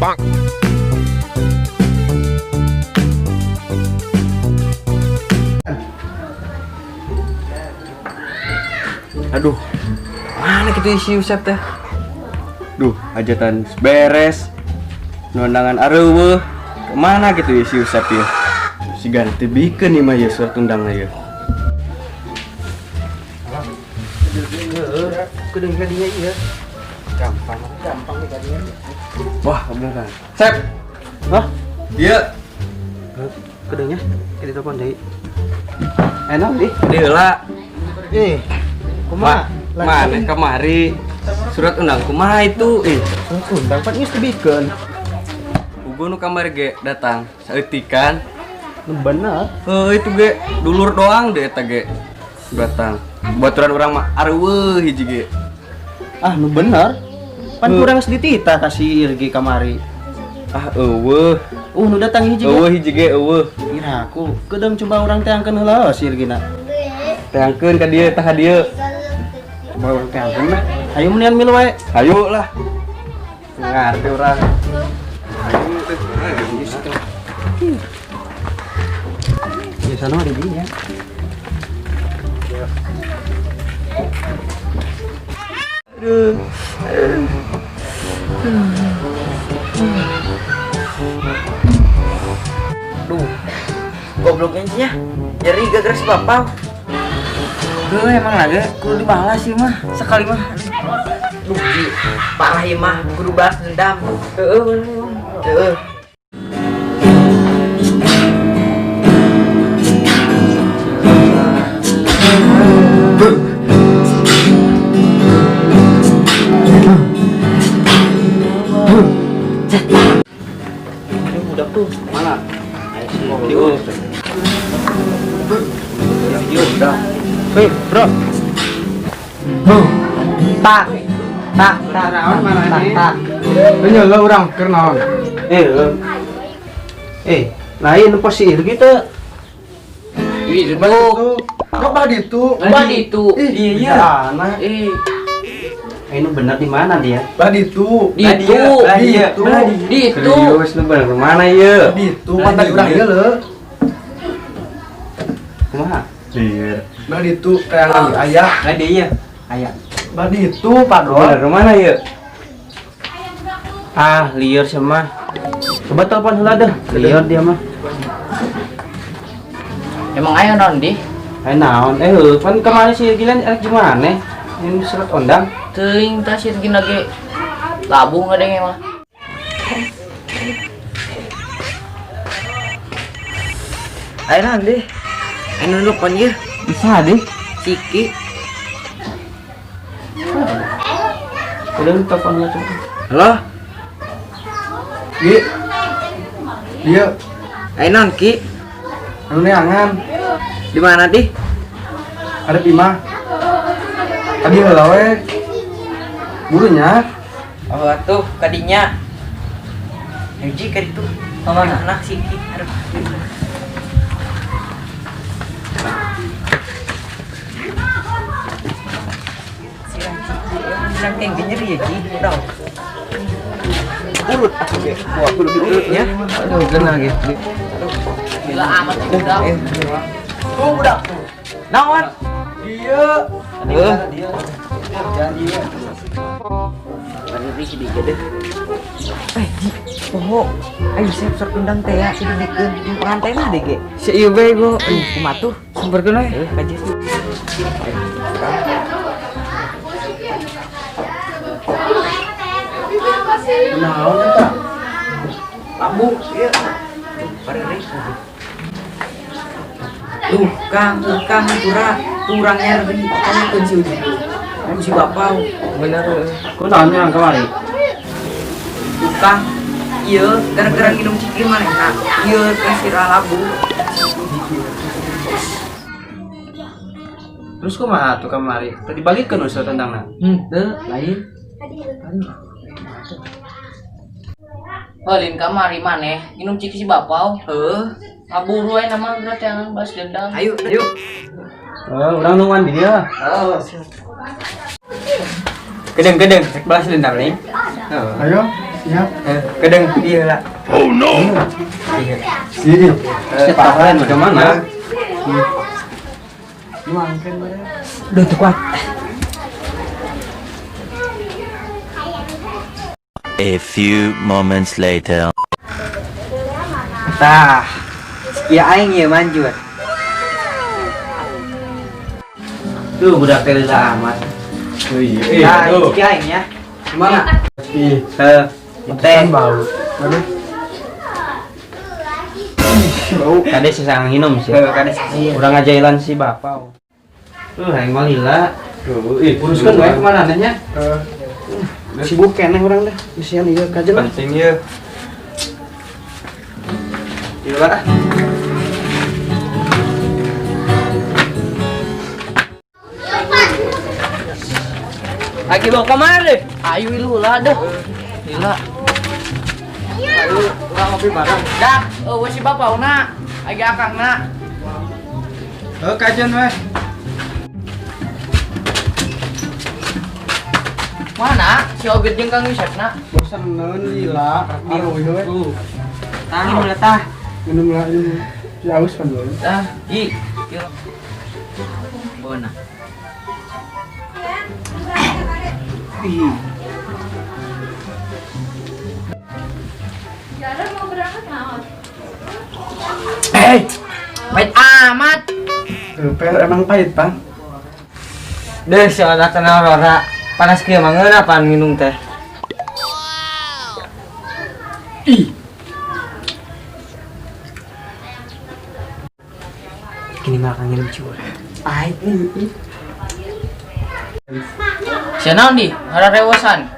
Aduh, mana gitu isi Usep teh? Duh, hajatan beres. Nundangan areueuh. Kemana gitu isi Usep ya? Si ganti bikin nih mah ya surat undangan ya. Kedeng kadinya iya. Gampang nih kadinya. Wah, beneran. Sep. Hah? Iya. Kedengnya kita telepon deui. Enak nih. Deula. Kumaha? Mana kemari surat undang kumaha itu? Surat undang pan geus dibikeun. Ugo nu kamari ge datang saeutikan. Bener. Itu ge dulur doang deh eta ge. Datang. Baturan urang mah areueuh hiji ge. Ah, nu bener. Pan kurang seditita kasih irgi kamari. Ah, eueuh. Nu datang hiji ge. Eueuh hiji ge eueuh. Kira aku kedeung coba urang teh angkeun heula si irgina. Teh angkeun ka dieu tah dieu. Coba urang teh angkeun mah. Hayu mendingan milu wae. Hayu lah. Ngarti urang. Ya sana di dinya. Duh, gobloknya sih ya. Nyeri gara-gara si bapak. Duh, emang lagi kudu dibalas sih mah. Sekali mah. Duh, parah ya mah. Kudu balas dendam. Heeh. Budak tuh mana? Video. Video udah. Hei, bro. Tak. Naon mana ini? Bener lah orang keur naon? Lain posisi gitu. Itu. Kok baditu? Iya. Ini benar di mana dia? Baditu. Serius lu benar mana ya? Baditu mata urang ieu leuh. Kumaha? Lieur. Baditu kayangan aya. Dia aya. Baditu padol. Benar mana ya? Ah, lieur sama. Coba telepon heula deh. Lieur dia mah. Emang ayo naon di? Naon? Kan kemarin si Gilan gimana? Ini surat undang. Teuing tah sieun gina ge labung ngadenge mah. Ayo naon deh. Anu nelpon ieu. Bisa deh. Siki. Udah teleponnya coba. Halo? Ki. Dia Ayo naon Ki? anu neangan. Di mana di? Ada Pima. Tadi heula we. Burunya. Oh atuh kadinya. Hiji ka ditu. Mana anak Siki. Aduh. Bilang kayak nyeri ya Ji, udah. Urut aku ge, gua kudu diurutnya. Aduh, genah gitu. Gila amat udah. Tuh udah. Naon? Dia. Dia. Janji. Bari si dieu deh. Ji, poho. Ayo siap surat undang teh ya, sudah dikeun pengantin deh ge. Si ieu bae go. Kumaha tuh? Sumberkeun we. Kajis. Naon eta? Abu, iya. Tuh, Kang kurang nyeri. Kamu pensiun itu. Kamu si bapak. Bener. Kok naonnya kemari? Tuh, Kang. Iya, gara-gara minum cikir manehna. Iya, kasih labu. Terus kumaha tuh kemari? Tadi balikeun usul tentangna. Teu, lain. Balin kamari maneh, minum cikir si bapak. Aburu we nama berarti yang balas dendam. Ayo. Urang nungguan di dia. Gedeng, rek balas dendam nih. Ayo, Ya. Kedeng iya lah. Sini. Parah ke mana? Mangken bare. Duh tuh kuat. A few moments later. Tah. Ya aing ya manjur. Tuh budak teh lila amat. Oh iya. Nah, tuh. iki aing ya. Mana? Ih, Teh. bau. Aduh. Bau kade sesang minum sih. Kades sih. Urang ngajailan si bapau. Tuh hayang mah lila. Tuh, uruskeun wae kemana nya? Sibuk keneh urang dah. Isian ieu kajen lah. Penting ya. Di luar ah. Lagi bawa kemana deh? Ayo lu lah deh. Gila. Aduh, urang ngopi bareng. Dak, wes si bapak nak. Lagi akang nak. Kajen we. Mana? Si Obit jeung Kang Yusef nak. Bosan naon lila. Aduh we. Tangi mulai tah. Minum lah ini. Si aus kan we. Tah, i. Bona. Ih. Pahit amat. Per emang pahit, Bang. Deh, si anak kenal Rora. Panas kieu mah ngeuna pan minum teh. Ih. Kini malah kangen lucu. Pahit nih. Siapa nih? Ada rewasan.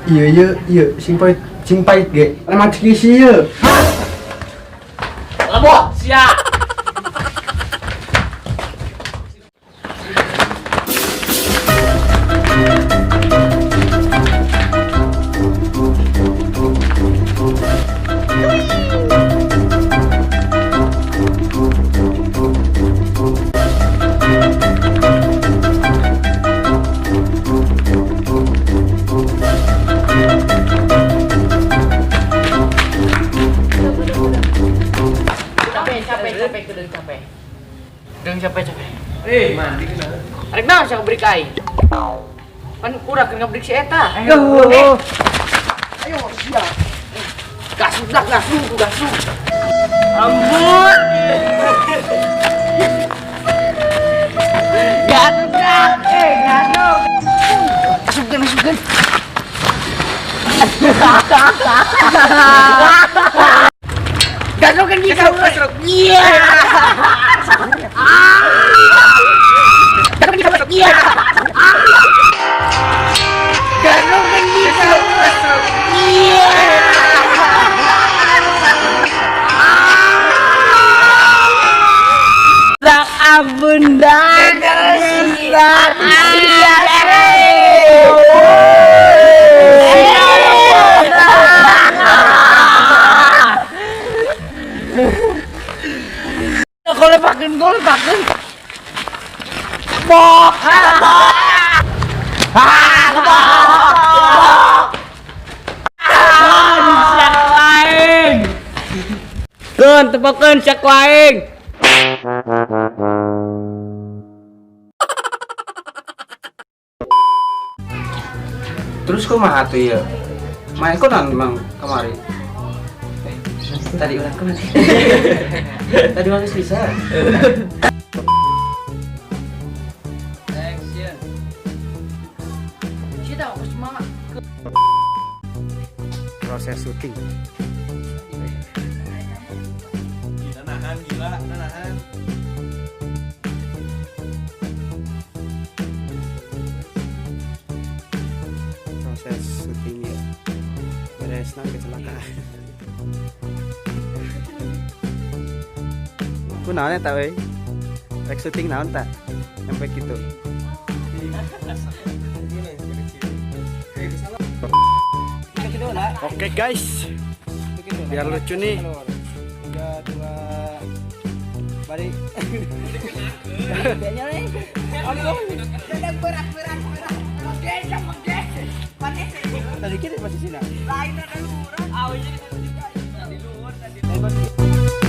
Iya, sing pahit ge. Emang ciki ieu. Leboh, siap. Capek, Gedeng capek. Mandi kena. Arek naon sak beri kai? Kan urang keur ngabrik si eta. Ayo. Ayo siap. Gasuk. Ampun. Gasuk. Masukkan. Gasuk kan bisa. Iya. Gasuk bisa. Iya. Gasuk kan bisa. Iya. Dak ampun dak. Gol pakeun. Bok. Siak laing. Keun tepakeun siak laing. Terus kumaha atuh ieu? Main konan Mang kamari. Tadi ulang kemana? Tadi bagus bisa. Action. Kita mau semangat. Proses syuting. Gila, nahan. Proses syuting ya. Beresna kecelakaan. Ku naon eta we? Rek syuting naon tak? Sampai gitu. Oke guys. Biar lucu nih. 3, 2 balik. Tadi kita masih sini. lain ada kurang. Awas jadi luhur tadi.